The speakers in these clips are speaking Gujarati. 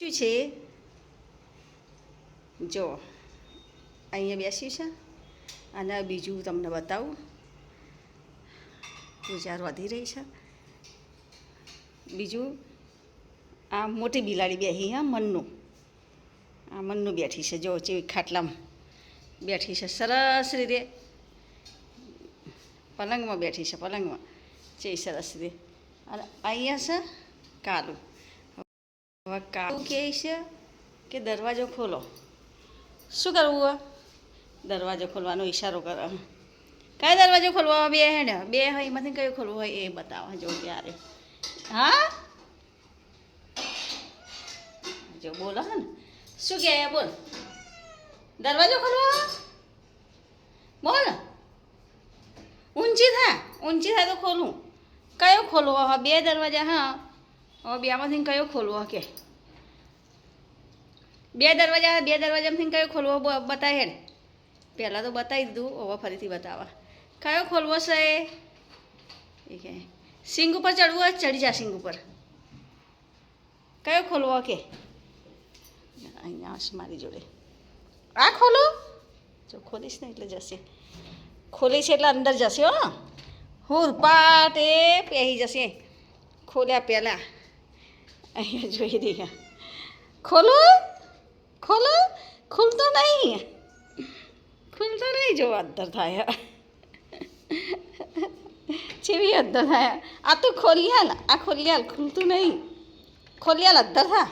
શું છે જો અહીંયા બેસી છે અને બીજું તમને બતાવું. પૂજા વધી રહી છે. બીજું આ મોટી બિલાડી બેસી હા મન્નું. આ મન્નું બેઠી છે જો ચેવી ખાટલામાં બેઠી છે સરસ રીતે. પલંગમાં બેઠી છે પલંગમાં ચેવી સરસ રીતે. અને અહીંયા છે કાલું. હવે કાલું કહે છે કે દરવાજો ખોલો. શું કરવું હોય? દરવાજો ખોલવાનો ઈશારો કરે. કયો દરવાજો ખોલવા બે હે ને બે હોય એમાંથી કયો ખોલવો હોય એ બતાવો જો ત્યારે. હા જો બોલો હે ને શું કહે બોલ. દરવાજો ખોલવા બોલ. ઊંચી થાય તો ખોલું. કયો ખોલવો હા બે દરવાજા હા હવે બેમાંથી કયો ખોલવો કે બે દરવાજામાંથી કયો ખોલવો બતાવે હેડ. પહેલાં તો બતાવી દીધું હવે ફરીથી બતાવવા. કયો ખોલવો છે એ કે સિંગ ઉપર ચડવું હોય ચડી જા સિંગ ઉપર. કયો ખોલવો કે અહીંયા હશે મારી જોડે. આ ખોલો જો ખોલીશ ને એટલે જશે. ખોલી છે એટલે અંદર જશે હો. હુરપાટ એ પહેરી જશે ખોલ્યા પહેલાં. અહીંયા જોઈ રહ્યા. ખોલો ખુલતો નહીં જો અંદર થાય. જેવી અંદર થાય આ તો ખોલી હાલ ખુલતું નહીં. ખોલી હાલ અંદર થા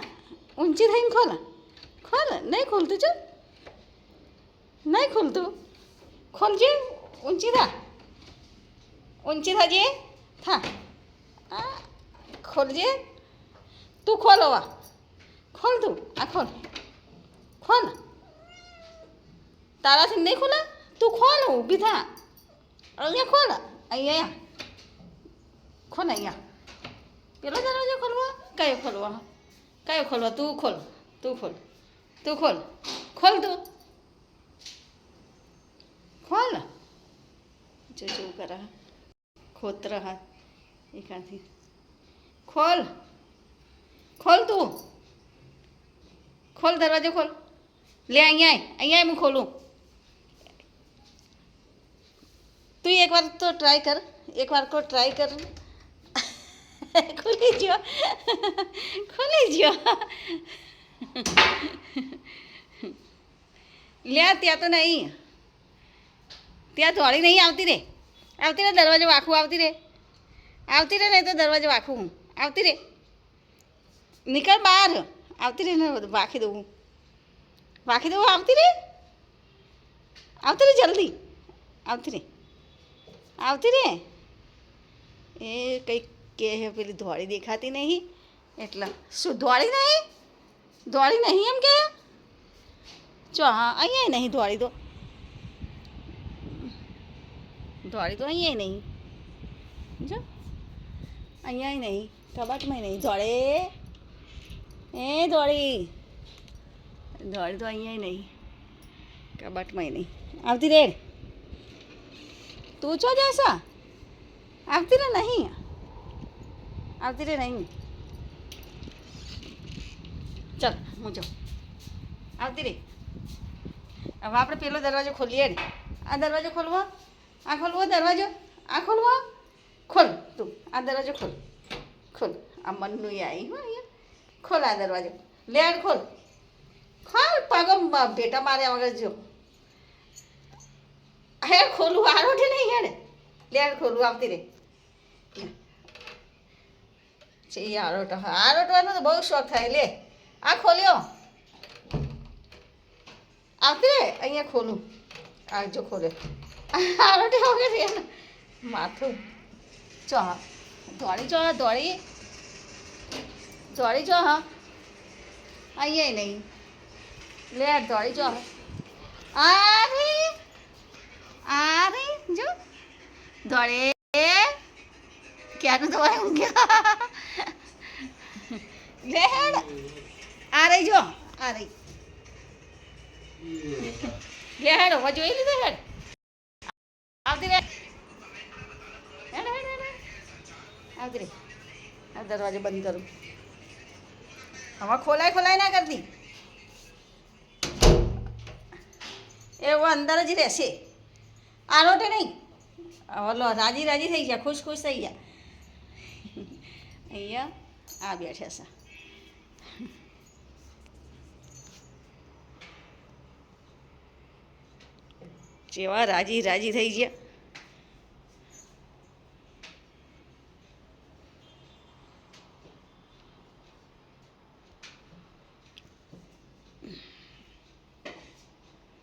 ઊંચી થઈને ખોલ નહીં ખુલતું જો નહીં ખુલતું. ખોલજે ઊંચી થાજે થા ખોલજે તું ખોલ હવે ખોલ તું આ ખોલ તારાથી નહીં ખોલે તું ખોલ ઊભી થા. અહીંયા ખોલ અહીંયા ખોલ અહીંયા પેલો દરવાજો ખોલવા કયો ખોલવા તું ખોલ ખોલ જો જેવું કરે ખોતર હાથ એકાથી ખોલ તું ખોલ દરવાજો ખોલ. લે અહીંયા હું ખોલું. તું એકવાર તો ટ્રાય કર ખુલી ગયો લે ત્યાં તો નહીં ત્યાં દોડી નહીં આવતી રે દરવાજો વાખું આવતી રે નહીં તો દરવાજો વાખું આવતી રે. નીકળ બહાર આવતી રે ને બધું વાખી દઉં આવતી રે જલ્દી આવતી રે. એ કંઈક કે પેલી ધોળી દેખાતી નહીં એટલે શું ધોળી નહીં એમ કે જો હા અહીંયા નહીં ધોળી તો અહીંયા નહીં જો અહીંયા નહીં કબાટમાં નહીં ધોળે ધોળી તો અહીંયા નહીં કબાટમાં નહીં. આવતી રે તું ચો જશા આવતી રે નહીં ચાલ હું જાઉં આવતી રે. હવે આપણે પેલો દરવાજો ખોલીએ ને આ દરવાજો ખોલવો દરવાજો ખોલ તું આ દરવાજો ખોલ આ મનનું આવી હો અહીંયા ખોલ આ દરવાજો લેડ ખોલ પગ ભેટા માર્યા વગર જો હે ખોલું આરોઠે નહીં હેડ લેડ ખોલું આવતી રે. આરોટવાનો તો બહુ શોખ થાય. લે આ ખોલ્યો આવતી રે અહીંયા ખોલું આ જો ખોલ્યો આરોટે વગર રે માથું ચો હા દોડી જો હા અહીંયા નહીં લે દોડી જો આરે જો દોડે ક્યાંનું તો ઊંઘ્યા લે હેડ આ રહી લે હેડ હવે જોઈ લીધો હેડ આવતી રે આવતી રે આ દરવાજો બંધ કરું હવે ખોલાય ના કરતી, એવું અંદર જ રહેશે, આરોટે નહીં. હવે લો રાજી થઈ ગયા, ખુશ થઈ ગયા. અહીંયા આ બેઠા છે. જેવા રાજી થઈ ગયા.